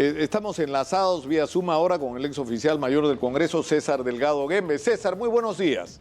Estamos enlazados vía Zoom ahora con el ex oficial mayor del Congreso, César Delgado Guembe. César, muy buenos días.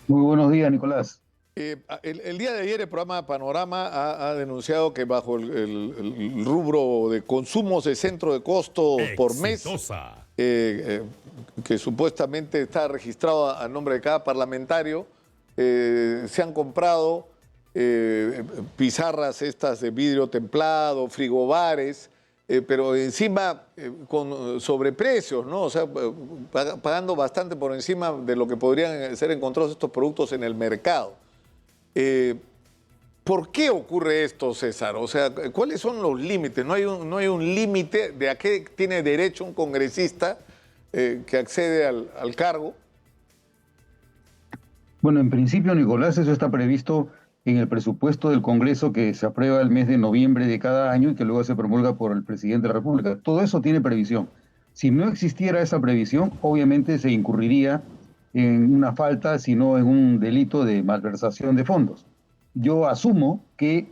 Muy buenos días, Nicolás. El día de ayer el programa Panorama ha denunciado que bajo el rubro de consumos de centro de costos por mes, que supuestamente está registrado a nombre de cada parlamentario, se han comprado pizarras estas de vidrio templado, frigobares, pero encima con sobreprecios, ¿no? O sea, pagando bastante por encima de lo que podrían ser encontrados estos productos en el mercado. ¿Por qué ocurre esto, César? O sea, ¿cuáles son los límites? No hay un límite de a qué tiene derecho un congresista que accede al cargo. Bueno, en principio, Nicolás, eso está previsto en el presupuesto del Congreso que se aprueba el mes de noviembre de cada año y que luego se promulga por el presidente de la República. Todo eso tiene previsión. Si no existiera esa previsión, obviamente se incurriría en una falta, sino en un delito de malversación de fondos. Yo asumo que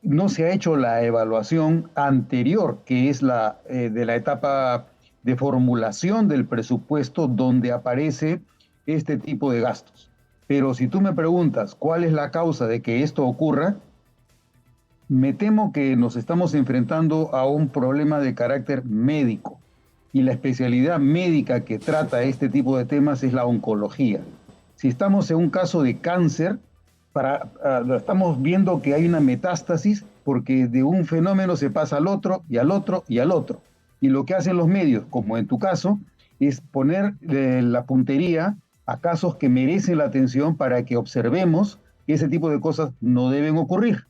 no se ha hecho la evaluación anterior, que es la de la etapa de formulación del presupuesto donde aparece este tipo de gastos. Pero si tú me preguntas cuál es la causa de que esto ocurra, me temo que nos estamos enfrentando a un problema de carácter médico. Y la especialidad médica que trata este tipo de temas es la oncología. Si estamos en un caso de cáncer, estamos viendo que hay una metástasis porque de un fenómeno se pasa al otro y al otro y al otro. Y lo que hacen los medios, como en tu caso, es poner la puntería a casos que merecen la atención para que observemos que ese tipo de cosas no deben ocurrir.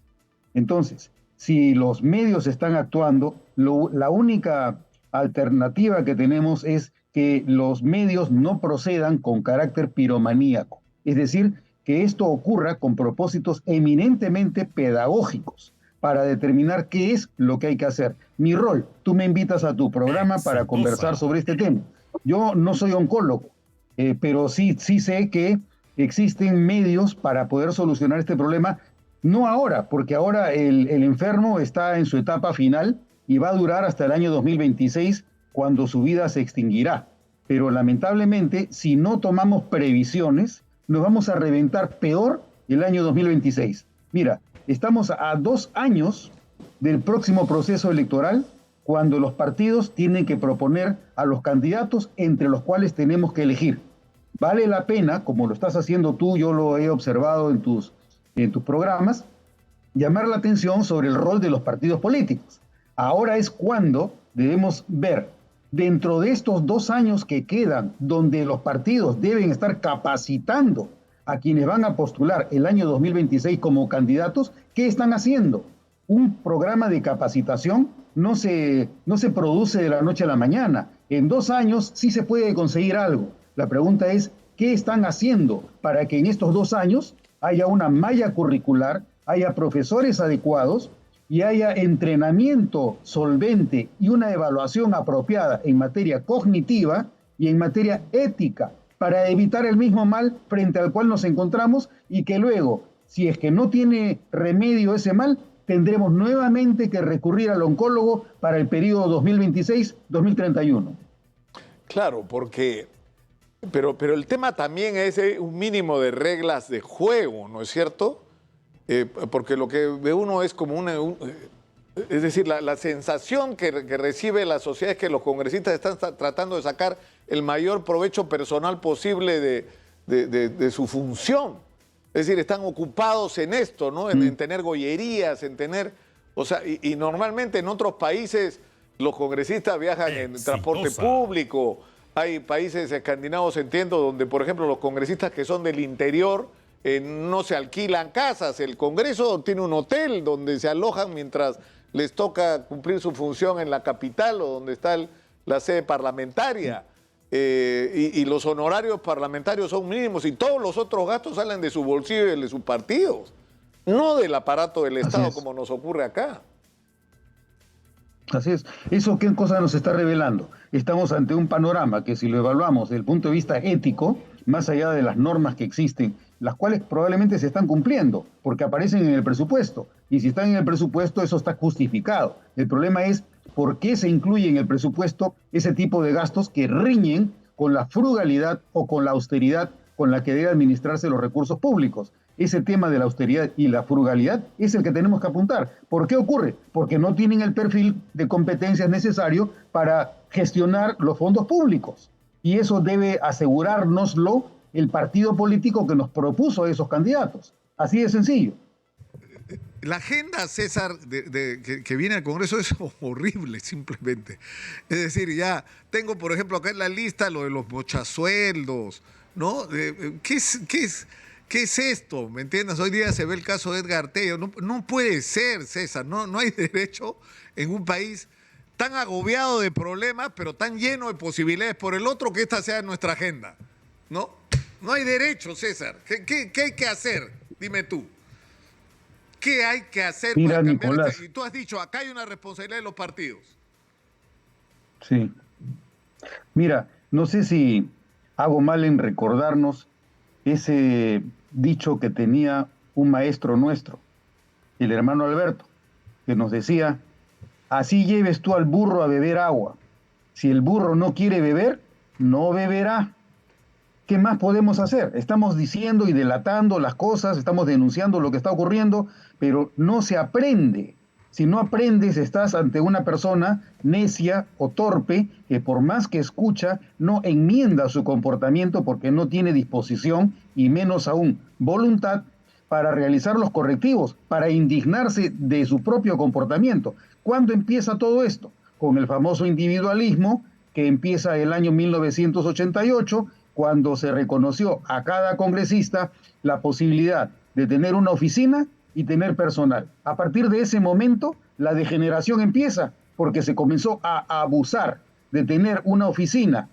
Entonces, si los medios están actuando, la única alternativa que tenemos es que los medios no procedan con carácter piromaníaco. Es decir, que esto ocurra con propósitos eminentemente pedagógicos para determinar qué es lo que hay que hacer. Mi rol, tú me invitas a tu programa para conversar sobre este tema. Yo no soy oncólogo, pero sí sé que existen medios para poder solucionar este problema, no ahora, porque ahora el enfermo está en su etapa final y va a durar hasta el año 2026, cuando su vida se extinguirá. Pero lamentablemente, si no tomamos previsiones, nos vamos a reventar peor el año 2026. Mira, estamos a 2 años del próximo proceso electoral, cuando los partidos tienen que proponer a los candidatos entre los cuales tenemos que elegir. Vale la pena, como lo estás haciendo tú, yo lo he observado en tus programas, llamar la atención sobre el rol de los partidos políticos. Ahora es cuando debemos ver, dentro de estos 2 años que quedan, donde los partidos deben estar capacitando a quienes van a postular el año 2026 como candidatos, ¿qué están haciendo? Un programa de capacitación no se produce de la noche a la mañana. En 2 años sí se puede conseguir algo. La pregunta es, ¿qué están haciendo para que en estos 2 años haya una malla curricular, haya profesores adecuados y haya entrenamiento solvente y una evaluación apropiada en materia cognitiva y en materia ética para evitar el mismo mal frente al cual nos encontramos y que luego, si es que no tiene remedio ese mal, tendremos nuevamente que recurrir al oncólogo para el periodo 2026-2031? Claro, pero el tema también es un mínimo de reglas de juego, ¿no es cierto? Porque lo que ve uno es como es decir, la sensación que recibe la sociedad es que los congresistas están tratando de sacar el mayor provecho personal posible de su función. Es decir, están ocupados en esto, ¿no? En tener gollerías, en tener... O sea, y normalmente en otros países los congresistas viajan en transporte público. Hay países escandinavos, entiendo, donde, por ejemplo, los congresistas que son del interior no se alquilan casas. El Congreso tiene un hotel donde se alojan mientras les toca cumplir su función en la capital o donde está la sede parlamentaria. Y los honorarios parlamentarios son mínimos y todos los otros gastos salen de su bolsillo y de sus partidos, no del aparato del Estado como nos ocurre acá. Así es. ¿Eso qué cosa nos está revelando? Estamos ante un panorama que, si lo evaluamos desde el punto de vista ético, más allá de las normas que existen las cuales probablemente se están cumpliendo, porque aparecen en el presupuesto. Y si están en el presupuesto, eso está justificado. El problema es por qué se incluye en el presupuesto ese tipo de gastos que riñen con la frugalidad o con la austeridad con la que deben administrarse los recursos públicos. Ese tema de la austeridad y la frugalidad es el que tenemos que apuntar. ¿Por qué ocurre? Porque no tienen el perfil de competencias necesario para gestionar los fondos públicos. Y eso debe asegurárnoslo el partido político que nos propuso a esos candidatos. Así de sencillo. La agenda, César, que viene al Congreso es horrible, simplemente. Es decir, ya tengo, por ejemplo, acá en la lista lo de los mochasueldos, ¿no? ¿Qué es esto? ¿Me entiendes? Hoy día se ve el caso de Edgar Tello. No puede ser, César. No hay derecho en un país tan agobiado de problemas, pero tan lleno de posibilidades por el otro, que esta sea nuestra agenda. ¿No? No hay derecho, César. ¿Qué hay que hacer? Dime tú. ¿Qué hay que hacer Mira, para cambiar? Nicolás. Y tú has dicho, acá hay una responsabilidad de los partidos. Sí. Mira, no sé si hago mal en recordarnos ese dicho que tenía un maestro nuestro, el hermano Alberto, que nos decía: así lleves tú al burro a beber agua. Si el burro no quiere beber, no beberá. ¿Qué más podemos hacer? Estamos diciendo y delatando las cosas, estamos denunciando lo que está ocurriendo, pero no se aprende. Si no aprendes, estás ante una persona necia o torpe que por más que escucha, no enmienda su comportamiento porque no tiene disposición y menos aún voluntad para realizar los correctivos, para indignarse de su propio comportamiento. ¿Cuándo empieza todo esto? Con el famoso individualismo que empieza el año 1988, cuando se reconoció a cada congresista la posibilidad de tener una oficina y tener personal. A partir de ese momento, la degeneración empieza, porque se comenzó a abusar de tener una oficina,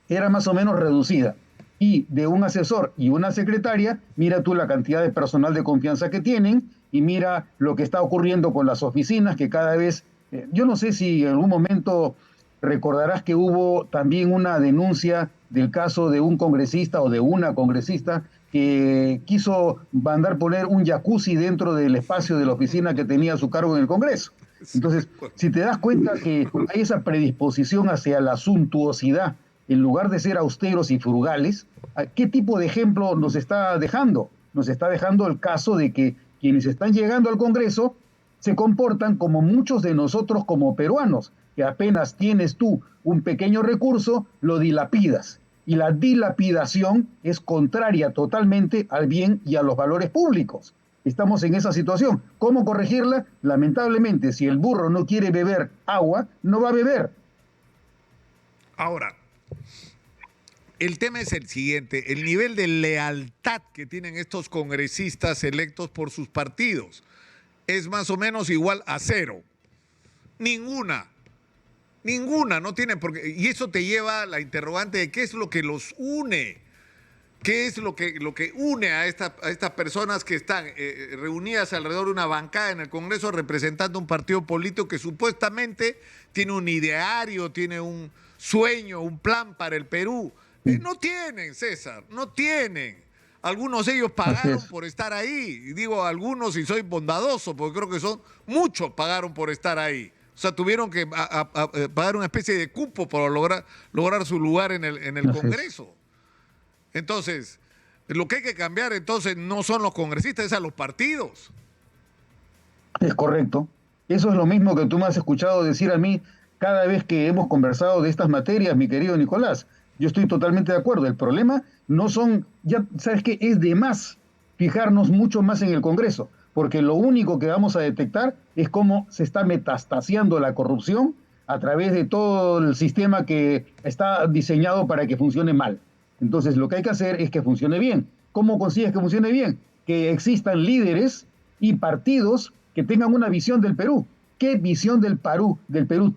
era más o menos reducida, y de un asesor y una secretaria. Mira tú la cantidad de personal de confianza que tienen, y mira lo que está ocurriendo con las oficinas, que cada vez, yo no sé si en algún momento recordarás que hubo también una denuncia del caso de un congresista o de una congresista que quiso mandar poner un jacuzzi dentro del espacio de la oficina que tenía a su cargo en el Congreso. Entonces, si te das cuenta que hay esa predisposición hacia la suntuosidad, en lugar de ser austeros y frugales, ¿qué tipo de ejemplo nos está dejando? Nos está dejando el caso de que quienes están llegando al Congreso se comportan como muchos de nosotros como peruanos, que apenas tienes tú un pequeño recurso, lo dilapidas. Y la dilapidación es contraria totalmente al bien y a los valores públicos. Estamos en esa situación. ¿Cómo corregirla? Lamentablemente, si el burro no quiere beber agua, no va a beber. Ahora, el tema es el siguiente: el nivel de lealtad que tienen estos congresistas electos por sus partidos es más o menos igual a cero. Ninguna, no tienen por qué. Y eso te lleva a la interrogante de qué es lo que los une. ¿Qué es lo que une a estas personas que están reunidas alrededor de una bancada en el Congreso representando un partido político que supuestamente tiene un ideario, tiene un sueño, un plan para el Perú? No tienen, César, no tienen. Algunos de ellos pagaron por estar ahí. Y digo algunos y soy bondadoso, porque creo que son muchos pagaron por estar ahí. O sea, tuvieron que pagar una especie de cupo para lograr su lugar en el Congreso. Entonces, lo que hay que cambiar entonces no son los congresistas, es a los partidos. Es correcto. Eso es lo mismo que tú me has escuchado decir a mí cada vez que hemos conversado de estas materias, mi querido Nicolás. Yo estoy totalmente de acuerdo. El problema no son, ya sabes que es de más fijarnos mucho más en el Congreso, porque lo único que vamos a detectar es cómo se está metastaseando la corrupción a través de todo el sistema que está diseñado para que funcione mal. Entonces, lo que hay que hacer es que funcione bien. ¿Cómo consigues que funcione bien? Que existan líderes y partidos que tengan una visión del Perú. ¿Qué visión del Perú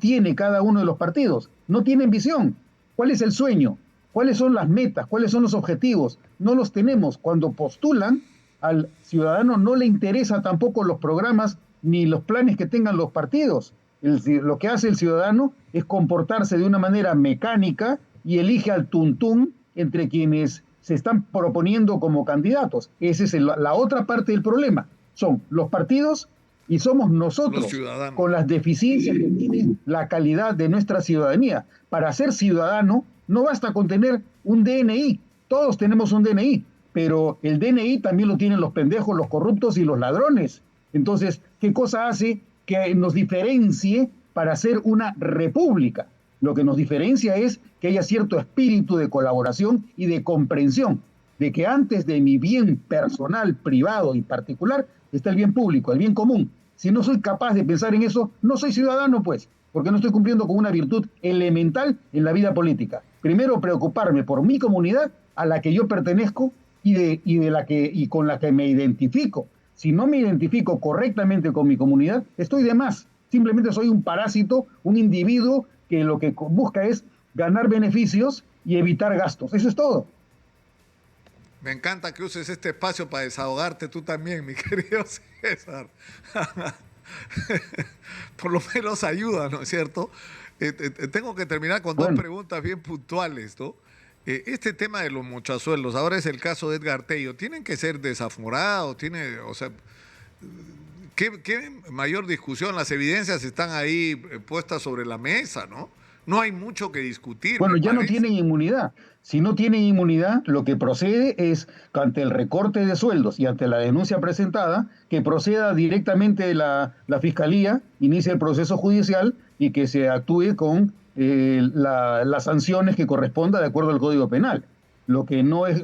tiene cada uno de los partidos? No tienen visión. ¿Cuál es el sueño? ¿Cuáles son las metas? ¿Cuáles son los objetivos? No los tenemos. Cuando postulan, al ciudadano no le interesa tampoco los programas ni los planes que tengan los partidos. Lo que hace el ciudadano es comportarse de una manera mecánica y elige al tuntún entre quienes se están proponiendo como candidatos. Esa es la otra parte del problema. Son los partidos y somos nosotros, Los ciudadanos. con las deficiencias que tiene la calidad de nuestra ciudadanía. Para ser ciudadano no basta con tener un DNI. Todos tenemos un DNI, pero el DNI también lo tienen los pendejos, los corruptos y los ladrones. Entonces, ¿qué cosa hace que nos diferencie para ser una república? Lo que nos diferencia es que haya cierto espíritu de colaboración y de comprensión, de que antes de mi bien personal, privado y particular, está el bien público, el bien común. Si no soy capaz de pensar en eso, no soy ciudadano, pues, porque no estoy cumpliendo con una virtud elemental en la vida política. Primero, preocuparme por mi comunidad a la que yo pertenezco y con la que me identifico. Si no me identifico correctamente con mi comunidad, estoy de más. Simplemente soy un parásito, un individuo que lo que busca es ganar beneficios y evitar gastos. Eso es todo. Me encanta que uses este espacio para desahogarte tú también, mi querido César. Por lo menos ayuda, ¿no es cierto? Tengo que terminar con dos preguntas bien puntuales, ¿no? Este tema de los mochasueldos, ahora es el caso de Edgar Tello, ¿tienen que ser desaforados? O sea, ¿qué mayor discusión? Las evidencias están ahí puestas sobre la mesa, ¿no? No hay mucho que discutir. Bueno, ya no tienen inmunidad. Si no tienen inmunidad, lo que procede es, ante el recorte de sueldos y ante la denuncia presentada, que proceda directamente la Fiscalía, inicie el proceso judicial y que se actúe con las sanciones que corresponda de acuerdo al Código Penal. Lo que no es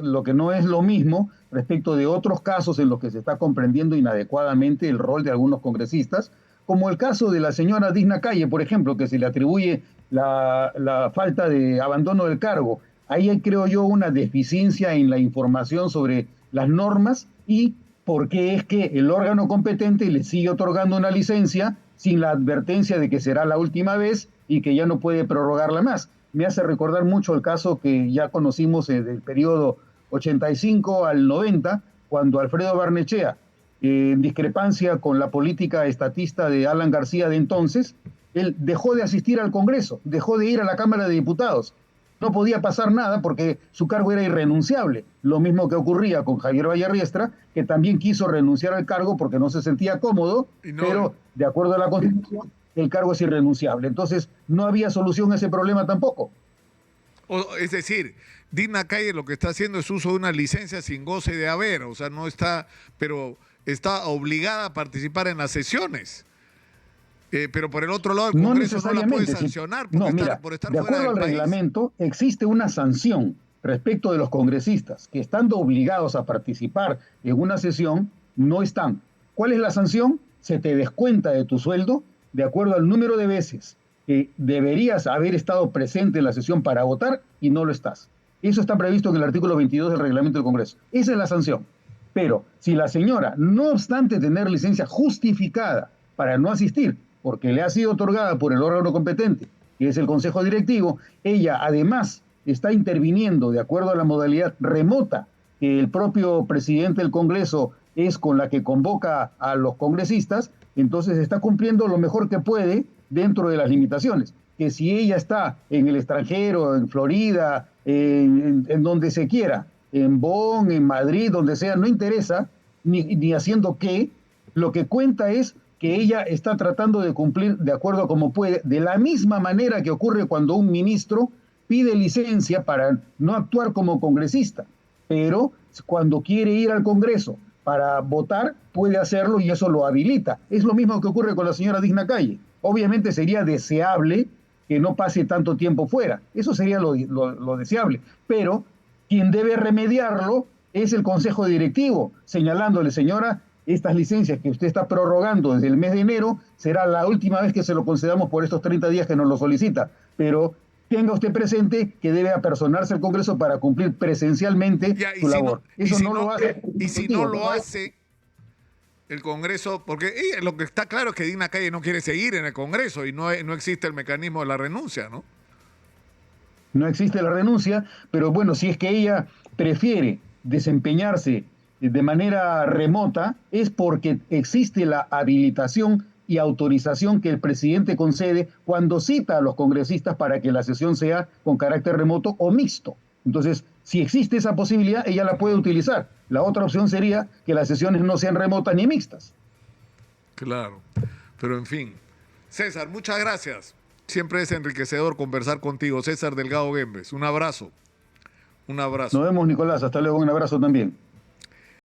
lo mismo respecto de otros casos en los que se está comprendiendo inadecuadamente el rol de algunos congresistas, como el caso de la señora Digna Calle, por ejemplo, que se le atribuye la falta de abandono del cargo. Ahí hay, creo yo, una deficiencia en la información sobre las normas y por qué es que el órgano competente le sigue otorgando una licencia sin la advertencia de que será la última vez y que ya no puede prorrogarla más. Me hace recordar mucho el caso que ya conocimos del periodo 85 al 90, cuando Alfredo Barnechea, en discrepancia con la política estatista de Alan García de entonces, él dejó de asistir al Congreso, dejó de ir a la Cámara de Diputados. No podía pasar nada porque su cargo era irrenunciable. Lo mismo que ocurría con Javier Vallarriestra, que también quiso renunciar al cargo porque no se sentía cómodo, pero de acuerdo a la Constitución, el cargo es irrenunciable. Entonces, no había solución a ese problema tampoco. Es decir, Digna Calle lo que está haciendo es uso de una licencia sin goce de haber, o sea, no está, pero está obligada a participar en las sesiones. Pero por el otro lado, el Congreso no la puede sancionar por estar de acuerdo al reglamento, existe una sanción respecto de los congresistas que, estando obligados a participar en una sesión, no están. ¿Cuál es la sanción? Se te descuenta de tu sueldo de acuerdo al número de veces que deberías haber estado presente en la sesión para votar y no lo estás. Eso está previsto en el artículo 22 del reglamento del Congreso. Esa es la sanción. Pero si la señora, no obstante tener licencia justificada para no asistir, porque le ha sido otorgada por el órgano competente, que es el Consejo Directivo, ella además está interviniendo de acuerdo a la modalidad remota que el propio presidente del Congreso es con la que convoca a los congresistas, entonces está cumpliendo lo mejor que puede dentro de las limitaciones. Que si ella está en el extranjero, en Florida, en donde se quiera, en Bonn, en Madrid, donde sea, no interesa ni haciendo qué, lo que cuenta es que ella está tratando de cumplir de acuerdo a como puede, de la misma manera que ocurre cuando un ministro pide licencia para no actuar como congresista, pero cuando quiere ir al Congreso para votar, puede hacerlo y eso lo habilita. Es lo mismo que ocurre con la señora Digna Calle. Obviamente sería deseable que no pase tanto tiempo fuera, eso sería lo deseable, pero quien debe remediarlo es el Consejo Directivo, señalándole, señora, estas licencias que usted está prorrogando desde el mes de enero, será la última vez que se lo concedamos por estos 30 días que nos lo solicita, pero tenga usted presente que debe apersonarse al Congreso para cumplir presencialmente su labor. Eso no lo hace. Y si no lo hace el Congreso, porque lo que está claro es que Digna Calle no quiere seguir en el Congreso y no existe el mecanismo de la renuncia, ¿no? No existe la renuncia, pero bueno, si es que ella prefiere desempeñarse de manera remota, es porque existe la habilitación y autorización que el presidente concede cuando cita a los congresistas para que la sesión sea con carácter remoto o mixto. Entonces, Si existe esa posibilidad, ella la puede utilizar. La otra opción sería que las sesiones no sean remotas ni mixtas. Claro, pero en fin. César, muchas gracias. Siempre es enriquecedor conversar contigo. César Delgado Guembes, un abrazo. Un abrazo. Nos vemos, Nicolás. Hasta luego. Un abrazo también.